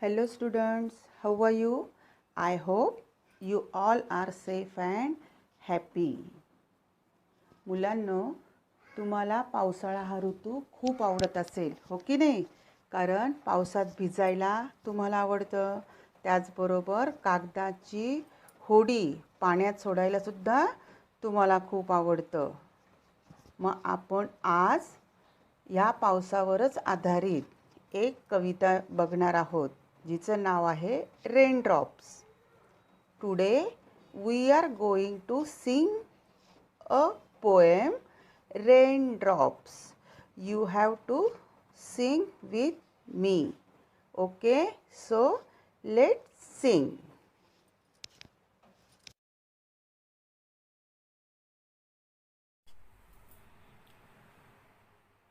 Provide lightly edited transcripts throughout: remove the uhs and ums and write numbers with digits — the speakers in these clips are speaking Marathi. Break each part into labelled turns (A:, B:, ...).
A: Hello students, how are you? I hope you all are safe and happy. मुलांनो, तुम्हाला पावसाळा हा ऋतू खूप आवडत असेल, हो की नाही? कारण पावसात भिजायला तुम्हाला आवडतं. त्याचबरोबर कागदाची होडी पाण्यात सोडायला सुद्धा तुम्हाला खूप आवडतं. मग आपण आज या पावसावरच आधारित एक कविता बघणार आहोत, जिचं नाव आहे raindrops. Today we are going to sing a poem, raindrops. You have to sing with me. Okay, so let's sing.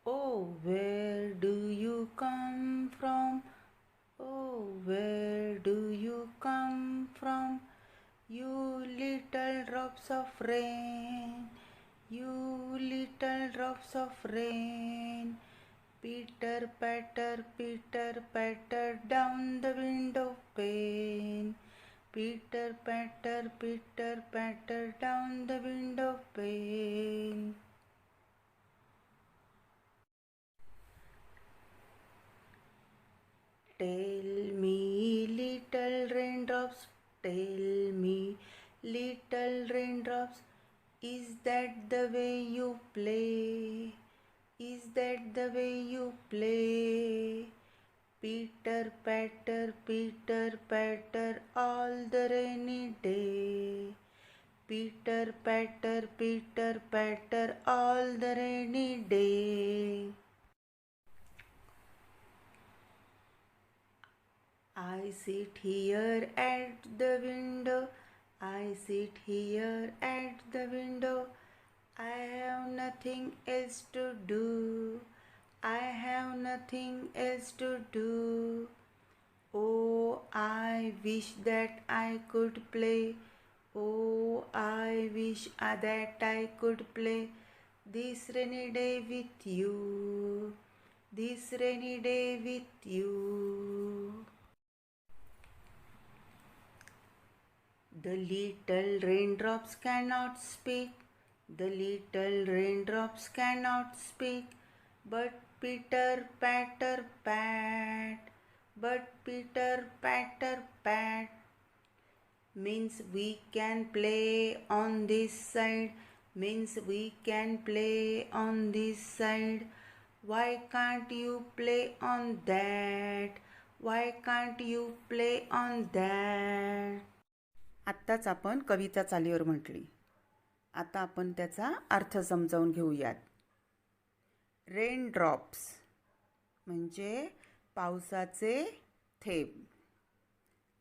A: Oh, where do you come from? Oh, where do you come from? You little drops of rain, you little drops of rain. Pitter patter down the window pane. Pitter patter down the window pane. Tell me, little raindrops, tell me, little raindrops, is that the way you play? Is that the way you play? Pitter patter all the rainy day. Pitter patter all the rainy day. I sit here at the window, I sit here at the window. I have nothing else to do, I have nothing else to do. Oh, I wish that I could play, oh, I wish that I could play this rainy day with you, this rainy day with you. The little raindrops cannot speak, the little raindrops cannot speak, but pitter patter pat, but pitter patter pat means we can play on this side, means we can play on this side. Why can't you play on that? Why can't you play on that? आत्ताच आपण कविता चालीवर म्हटली. आता आपण त्याचा अर्थ समजावून घेऊयात. रेन ड्रॉप्स म्हणजे पावसाचे थेंब.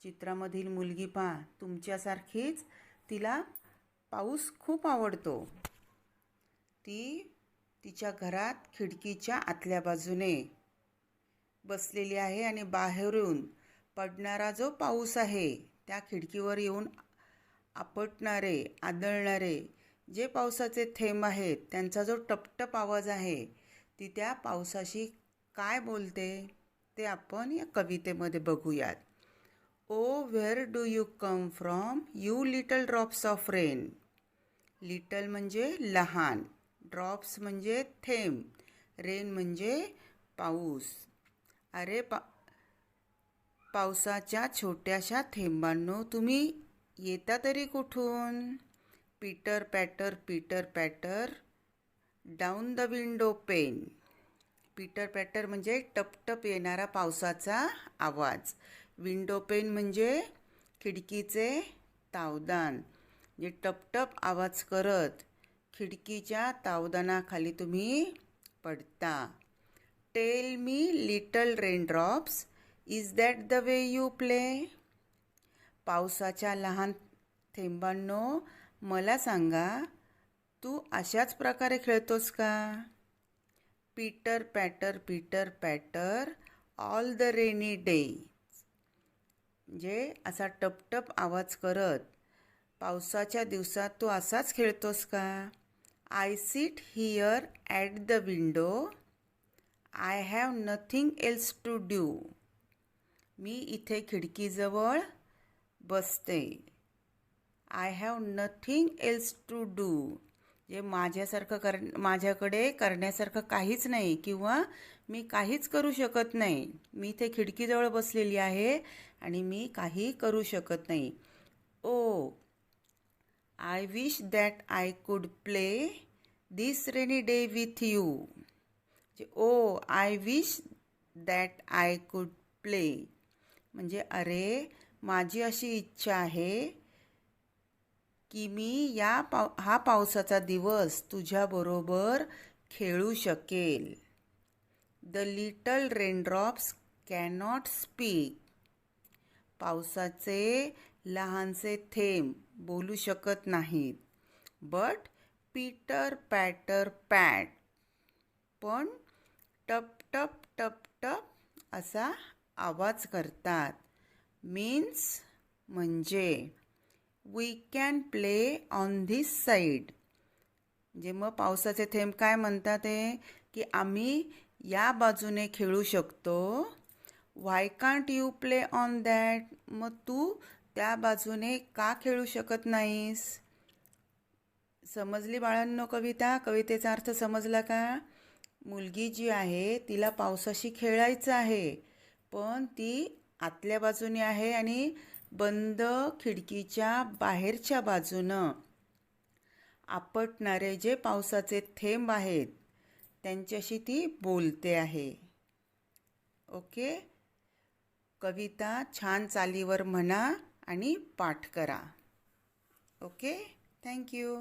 A: चित्रामधील मुलगी पहा, तुमच्यासारखीच तिला पाऊस खूप आवडतो. ती तिच्या घरात खिडकीच्या आतल्या बाजूने बसलेली आहे आणि बाहेरून पडणारा जो पाऊस आहे त्या खिडकीवर येऊन आपटणारे, आदळणारे जे पावसाचे थेंब आहेत त्यांचा जो टपटप आवाज आहे, ती त्या पावसाशी काय बोलते ते आपण या कवितेमध्ये बघूयात. Oh where do you come from, you little drops of rain. Little म्हणजे लहान, ड्रॉप्स म्हणजे थेंब, रेन म्हणजे पाऊस. अरे पावसाच्या छोट्याशा थेंबांनो, तुम्ही येता तरी कुठून? पिटर patter down the window pane. पिटर पॅटर म्हणजे टपटप येणारा पावसाचा आवाज. विंडो पेन म्हणजे खिडकीचे तावदान. जे टपटप आवाज करत खिडकीच्या तावदानाखाली तुम्ही पडता. Tell me little raindrops, is that the way you play. पावसाच्या लहान थेंबांनो, मला सांगा, तू अशाच प्रकारे खेळतोस का? पिटर patter all the rainy day. म्हणजे असा टपटप आवाज करत पावसाच्या दिवसात तू असाच खेळतोस का? I sit here at the window, I have nothing else to do. मी इथे खिडकीजवळ बसते. I have nothing else to do. जे माझ्याकडे करण्यासारखं काहीच नाही किंवा मी काहीच करू शकत नाही. मी इथे खिडकीजवळ बसलेली आहे आणि मी काही करू शकत नाही. Oh, I wish that I could play this rainy day with you. Oh, I wish that I could play म्हणजे अरे, माझी अशी इच्छा आहे की मी हा पावसाचा दिवस तुझ्याबरोबर खेळू शकेल. The little raindrops cannot speak. पावसाचे लहानसे थेंब बोलू शकत नाहीत. बट पीटर पॅटर पॅट. पण टप टप टप टप असा आवाज करतात. मीन्स म्हणजे we can play on this side. म्हणजे मग पावसाचे थेंब काय म्हणतात ते की आम्ही या बाजूने खेळू शकतो. Why can't you play on that. मग तू त्या बाजूने का खेळू शकत नाहीस. समजली बाळांनो कविता? कवितेचा अर्थ समजला का? मुलगी जी आहे तिला पावसाशी खेळायचं आहे, पण ती आतल्या बाजूने आहे आणि बंद खिडकीच्या बाहेरच्या बाजूनं आपटणारे जे पावसाचे थेंब आहेत त्यांच्याशी ती बोलते आहे. ओके, कविता छान चालीवर म्हणा आणि पाठ करा. Okay, thank you.